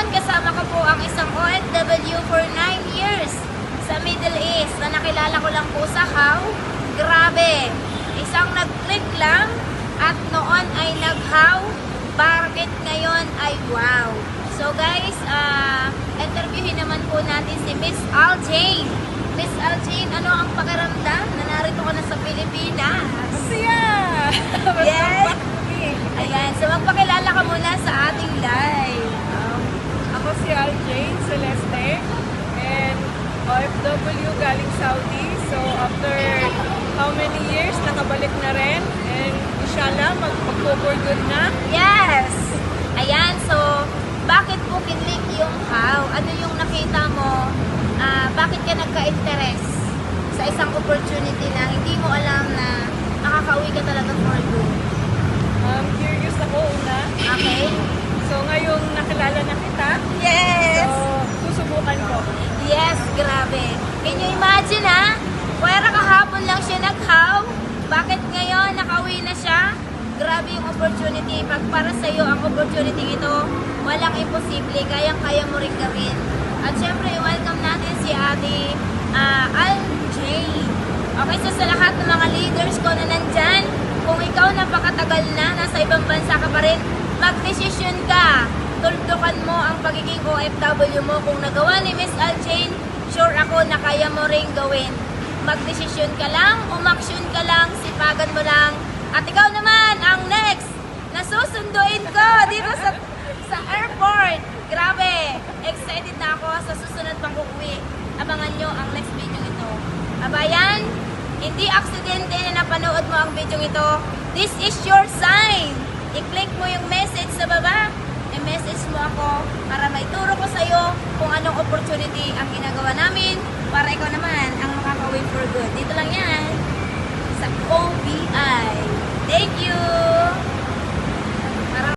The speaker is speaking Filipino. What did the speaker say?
ngayon, kasama ko po ang isang OFW for 9 years sa Middle East na nakilala ko lang po sa How. Grabe, isang nag-click lang at noon ay nag-How, bakit ngayon ay wow. So guys, interviewin naman po natin si Miss Aljane. Miss Aljane, ano ang pakiramdam na narito ka na sa Pilipinas? Masaya! Yes! Ayan, so magpakilala ka muna sa ating live. Ako si Aljane Celeste and OFW galing Saudi. So after how many years, nakabalik na rin and inshallah mag-for good na. Yes! Ayan, so bakit po kinlik yung How? Ano yung nakita mo? Bakit ka nagka-interest sa isang opportunity na hindi mo alam na makakauwi ka talaga for good? Curious ako una. Okay? So ngayong nakilala na kita, Yes! so susubukan ko. Yes, grabe. Can you imagine ha? Pwera kahapon lang siya nag-How. Bakit ngayon nakauwi na siya? Grabe yung opportunity. Pag para sa iyo ang opportunity ito, walang imposible. Kayang-kaya mo rin gawin. At syempre, welcome natin si Ate Aljane. Okay, so sa lahat ng mga leaders ko na nandyan, kung ikaw napakatagal na, nasa ibang bansa ka pa rin, mag-desisyon ka. Tuldukan mo ang pagiging OFW mo. Kung nagawa ni Miss Aljane, sure ako na kaya mo rin gawin. Mag-desisyon ka lang, umaksyon ka lang, sipagan mo lang. At ikaw naman, ang next na susunduin ko dito sa airport. Grabe, excited na ako sa susunod pang uuwi. Abangan nyo ang next video ito. Abayan, hindi aksidente na napanood mo ang video ito. This is your sign. I-click mo yung message sa baba. I-message mo ako para may turo ko sa'yo kung anong opportunity ang ginagawa namin para ikaw naman ang makaka-win for good. Dito lang yan sa OBI. Thank you!